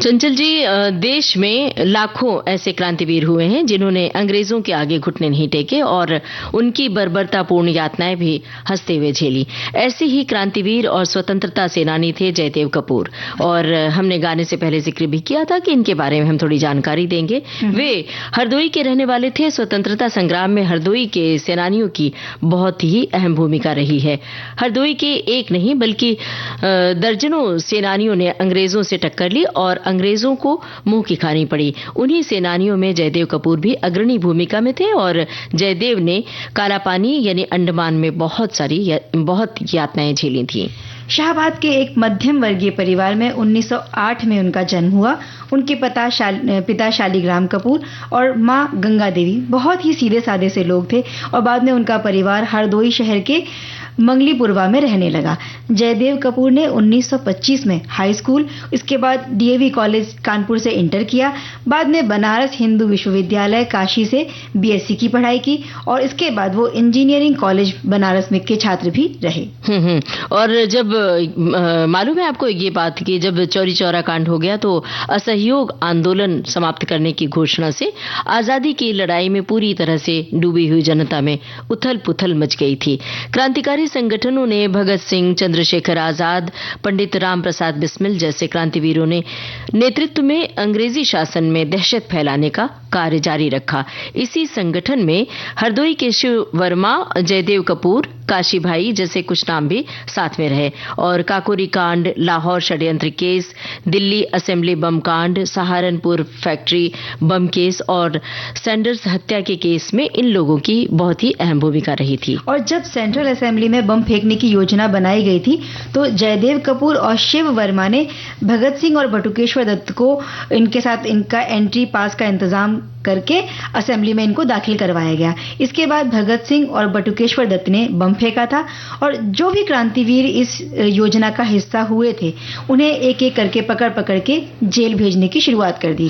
चंचल जी, देश में लाखों ऐसे क्रांतिवीर हुए हैं जिन्होंने अंग्रेजों के आगे घुटने नहीं टेके और उनकी बर्बरतापूर्ण यातनाएं भी हंसते हुए झेली। ऐसे ही क्रांतिवीर और स्वतंत्रता सेनानी थे जयदेव कपूर, और हमने गाने से पहले जिक्र भी किया था कि इनके बारे में हम थोड़ी जानकारी देंगे। वे हरदोई के रहने वाले थे। स्वतंत्रता संग्राम में हरदोई के सेनानियों की बहुत ही अहम भूमिका रही है। हरदोई के एक नहीं बल्कि दर्जनों सेनानियों ने अंग्रेजों से टक्कर ली और अंग्रेजों को मुंह की खानी पड़ी। उन्हीं सेनानियों में जयदेव कपूर भी अग्रणी भूमिका में थे और जयदेव ने कालापानी यानी अंडमान में बहुत यातनाएं झेली थी। शाहबाद के एक मध्यम वर्गीय परिवार में 1908 में उनका जन्म हुआ। उनके पिता शालीग्राम कपूर और मां गंगा देवी बहुत ही सीधे साधे से लोग थे और बाद में उनका परिवार हरदोई शहर के मंगलीपुरवा में रहने लगा। जयदेव कपूर ने 1925 में हाई स्कूल, इसके बाद डीएवी कॉलेज कानपुर से इंटर किया। बाद में बनारस हिंदू विश्वविद्यालय काशी से बीएससी की पढ़ाई की और इसके बाद वो इंजीनियरिंग कॉलेज बनारस में के छात्र भी रहे। और जब मालूम है आपको ये बात कि जब चौरी चौरा कांड हो गया तो असहयोग आंदोलन समाप्त करने की घोषणा से आजादी की लड़ाई में पूरी तरह से डूबी हुई जनता में उथल पुथल मच गई थी। क्रांतिकारी संगठनों ने भगत सिंह, चंद्रशेखर आजाद, पंडित राम प्रसाद बिस्मिल जैसे क्रांतिवीरों ने नेतृत्व में अंग्रेजी शासन में दहशत फैलाने का कार्य जारी रखा। इसी संगठन में हरदोई के शिव वर्मा, जयदेव कपूर, काशी भाई जैसे कुछ नाम भी साथ में रहे और काकोरी कांड, लाहौर षड्यंत्र केस, दिल्ली असेंबली बम कांड, सहारनपुर फैक्ट्री बम केस और सैंडर्स हत्या के केस में इन लोगों की बहुत ही अहम भूमिका रही थी। और जब सेंट्रल असेंबली में बम फेंकने की योजना बनाई गई थी तो जयदेव कपूर और शिव वर्मा ने भगत सिंह और बटुकेश्वर दत्त को इनके साथ इनका एंट्री पास का इंतजाम करके असेंबली में इनको दाखिल करवाया गया। इसके बाद भगत सिंह और बटुकेश्वर दत्त ने बम फेंका था और जो भी क्रांतिवीर इस योजना का हिस्सा हुए थे उन्हें एक एक करके पकड़ के जेल भेजने की शुरुआत कर दी।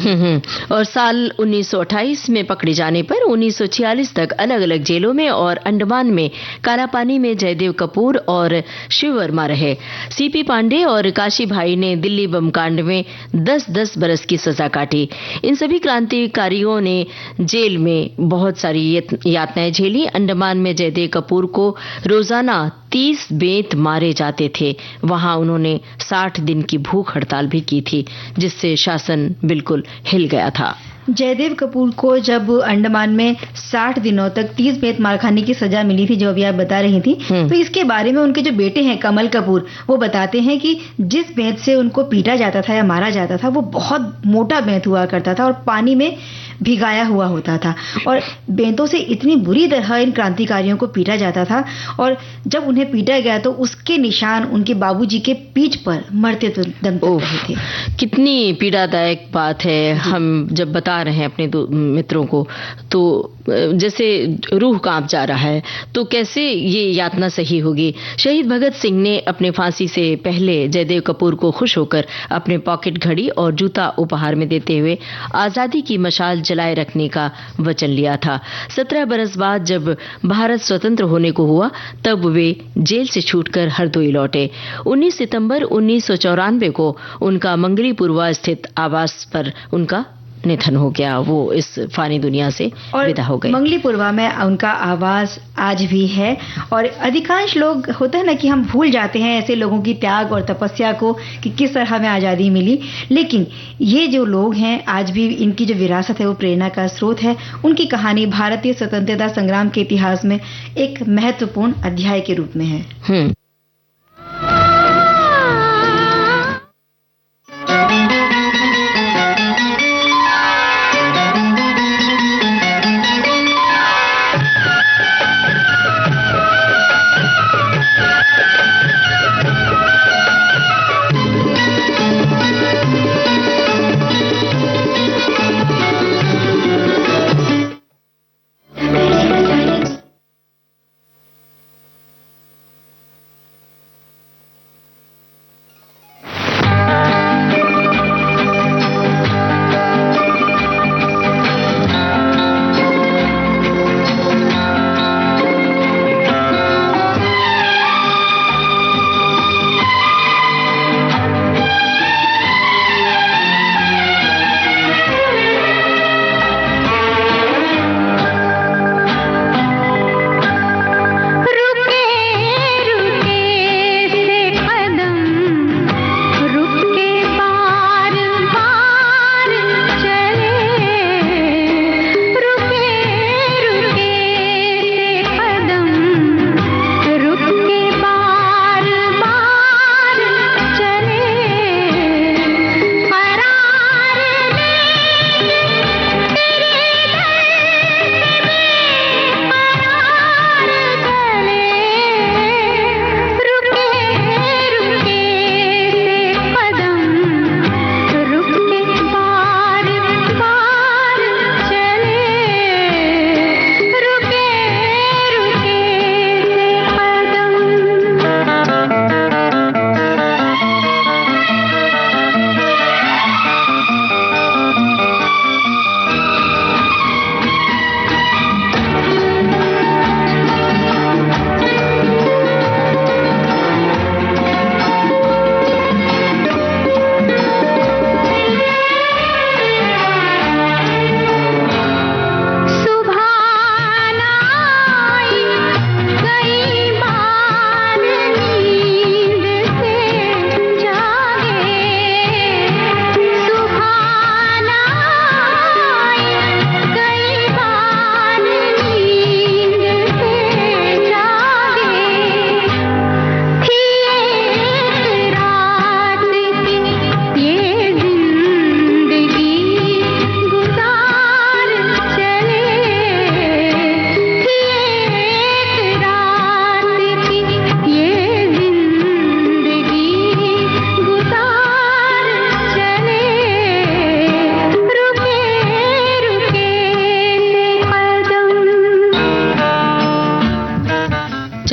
और साल 1928 में पकड़े जाने पर 1946 तक अलग अलग जेलों में और अंडमान में कालापानी में जयदेव कपूर और शिव वर्मा रहे। सीपी पांडे और काशी भाई ने दिल्ली बम कांड में 10-10 बरस की सजा काटी। इन सभी क्रांतिकारियों ने जेल में बहुत सारी यातनाएं झेली। अंडमान में जयदेव कपूर को रोजाना 30 बेंत मारे जाते थे। वहां उन्होंने 60 दिन की भूख हड़ताल भी की थी, जिससे शासन बिल्कुल हिल गया था। जयदेव कपूर को जब अंडमान में 60 दिनों तक 30 बेंत मार खाने की सजा मिली थी, जो अभी आप बता रही थी, तो इसके बारे में उनके जो बेटे हैं कमल कपूर, वो बताते हैं कि जिस बेंत से उनको पीटा जाता था या मारा जाता था वो बहुत मोटा बेंत हुआ करता था और पानी में भिगाया हुआ होता था और बेंतों से इतनी बुरी तरह इन क्रांतिकारियों को पीटा जाता था और जब उन्हें पीटा गया तो उसके निशान उनके बाबूजी के पीठ पर मरते दम तक रहे थे। कितनी पीड़ादायक बात है। हम जब बता रहे हैं अपने मित्रों को तो जैसे रूह कांप जा रहा है, तो कैसे ये यातना सही होगी। शहीद भगत सिंह ने अपने फांसी से पहले जयदेव कपूर को खुश होकर अपने पॉकेट घड़ी और जूता उपहार में देते हुए आजादी की मशाल जलाए रखने का वचन लिया था। 17 बरस बाद जब भारत स्वतंत्र होने को हुआ तब वे जेल से छूटकर हरदोई लौटे। 19 सितंबर 1994 को उनका मंगलीपुरवा स्थित आवास पर उनका निधन हो गया। वो इस फानी दुनिया से विदा हो गए। मंगलीपुरवा में उनका आवास आज भी है और अधिकांश लोग होता है ना कि हम भूल जाते हैं ऐसे लोगों की त्याग और तपस्या को कि किस तरह हमें आजादी मिली, लेकिन ये जो लोग हैं आज भी इनकी जो विरासत है वो प्रेरणा का स्रोत है। उनकी कहानी भारतीय स्वतंत्रता संग्राम के इतिहास में एक महत्वपूर्ण अध्याय के रूप में है।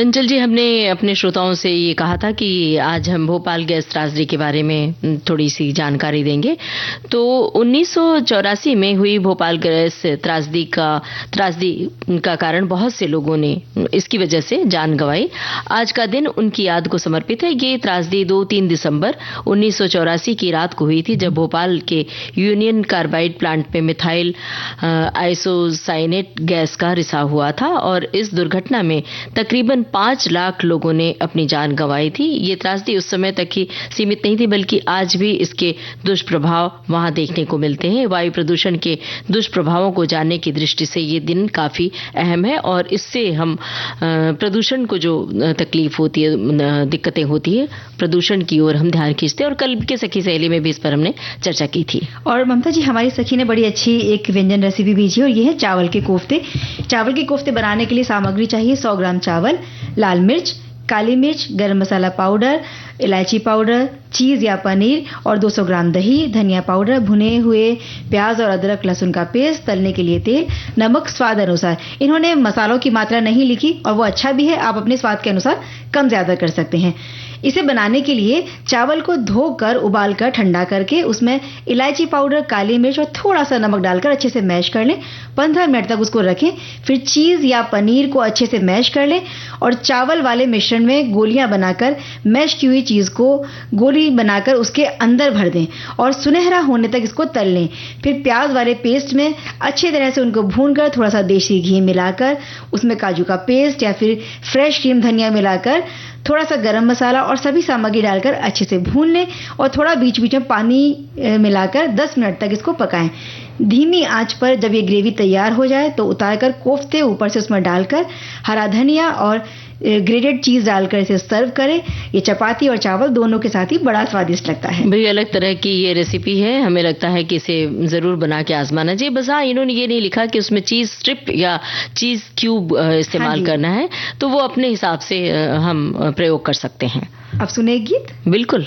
चंचल जी, हमने अपने श्रोताओं से ये कहा था कि आज हम भोपाल गैस त्रासदी के बारे में थोड़ी सी जानकारी देंगे। तो 1984 में हुई भोपाल गैस त्रासदी का कारण बहुत से लोगों ने इसकी वजह से जान गंवाई। आज का दिन उनकी याद को समर्पित है। ये त्रासदी 2-3 दिसंबर 1984 की रात को हुई थी, जब भोपाल के यूनियन कार्बाइड प्लांट में मिथाइल आइसोसाइनेट गैस का रिसाव हुआ था और इस दुर्घटना में तकरीबन 5 लाख लोगों ने अपनी जान गंवाई थी। ये त्रासदी उस समय तक ही सीमित नहीं थी, बल्कि आज भी इसके दुष्प्रभाव वहां देखने को मिलते हैं। वायु प्रदूषण के दुष्प्रभावों को जानने की दृष्टि से ये दिन काफी अहम है और इससे हम प्रदूषण को जो तकलीफ होती है, दिक्कतें होती है, प्रदूषण की ओर हम ध्यान खींचते हैं। और कल के सखी सहेली में भी इस पर हमने चर्चा की थी। और ममता जी, हमारी सखी ने बड़ी अच्छी एक व्यंजन रेसिपी भेजी और ये है चावल के कोफ्ते। चावल के कोफ्ते बनाने के लिए सामग्री चाहिए 100 ग्राम चावल, लाल मिर्च, काली मिर्च, गरम मसाला पाउडर, इलायची पाउडर, चीज़ या पनीर और 200 ग्राम दही, धनिया पाउडर, भुने हुए प्याज और अदरक लहसुन का पेस्ट, तलने के लिए तेल, नमक स्वाद अनुसार। इन्होंने मसालों की मात्रा नहीं लिखी और वो अच्छा भी है, आप अपने स्वाद के अनुसार कम ज़्यादा कर सकते हैं। इसे बनाने के लिए चावल को धोकर उबालकर ठंडा करके उसमें इलायची पाउडर, काली मिर्च और थोड़ा सा नमक डालकर अच्छे से मैश कर लें। 15 मिनट तक उसको रखें। फिर चीज़ या पनीर को अच्छे से मैश कर लें और चावल वाले मिश्रण में गोलियां बनाकर मैश की हुई चीज़ को गोली बनाकर उसके अंदर भर दें और सुनहरा होने तक इसको तल लें। फिर प्याज वाले पेस्ट में अच्छी तरह से उनको भूनकर थोड़ा सा देसी घी मिलाकर उसमें काजू का पेस्ट या फिर फ्रेश क्रीम धनिया मिलाकर थोड़ा सा गरम मसाला और सभी सामग्री डालकर अच्छे से भून लें और थोड़ा बीच बीच में पानी मिलाकर 10 मिनट तक इसको पकाएं। धीमी आंच पर जब ये ग्रेवी तैयार हो जाए तो उतारकर कोफ्ते ऊपर से उसमें डालकर हरा धनिया और ग्रेटेड चीज डालकर इसे सर्व करें। ये चपाती और चावल दोनों के साथ ही बड़ा स्वादिष्ट लगता है। बड़ी अलग तरह की ये रेसिपी है, हमें लगता है कि इसे जरूर बना के आजमाना चाहिए। बस हाँ, इन्होंने ये नहीं लिखा कि उसमें चीज स्ट्रिप या चीज क्यूब इस्तेमाल करना है, तो वो अपने हिसाब से हम प्रयोग कर सकते हैं। अब सुने गीत। बिल्कुल।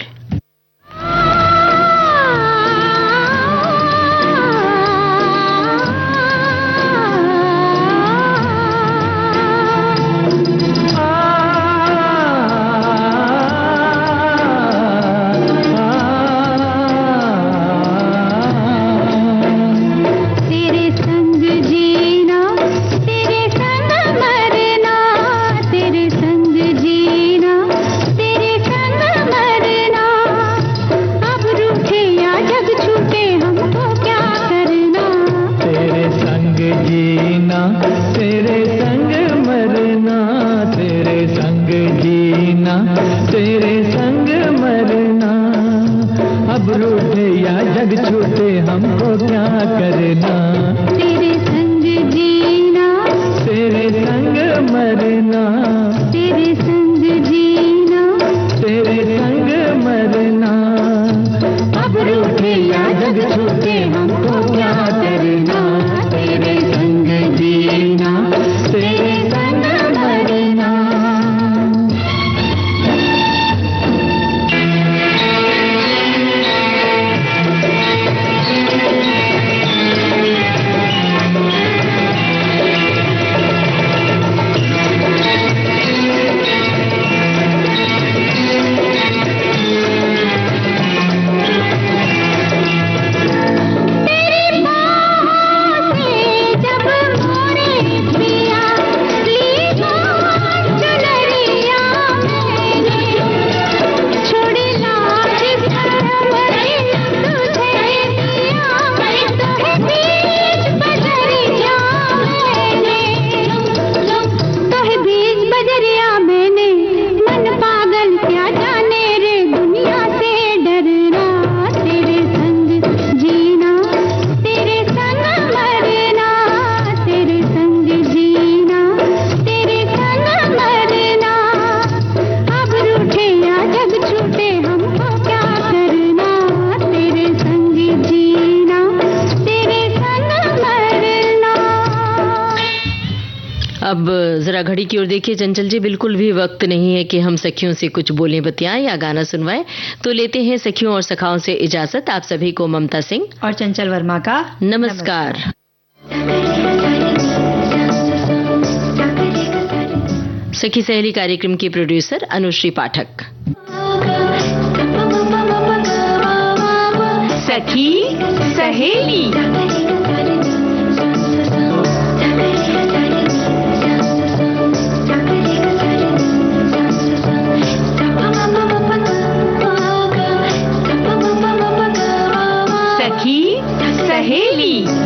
अब जरा घड़ी की ओर देखिए चंचल जी, बिल्कुल भी वक्त नहीं है कि हम सखियों से कुछ बोलें, बतियाएं या गाना सुनवाएं। तो लेते हैं सखियों और सखाओं से इजाजत। आप सभी को ममता सिंह और चंचल वर्मा का नमस्कार। सखी सहेली कार्यक्रम की प्रोड्यूसर अनुश्री पाठक। सखी सहेली। सखी सहेली।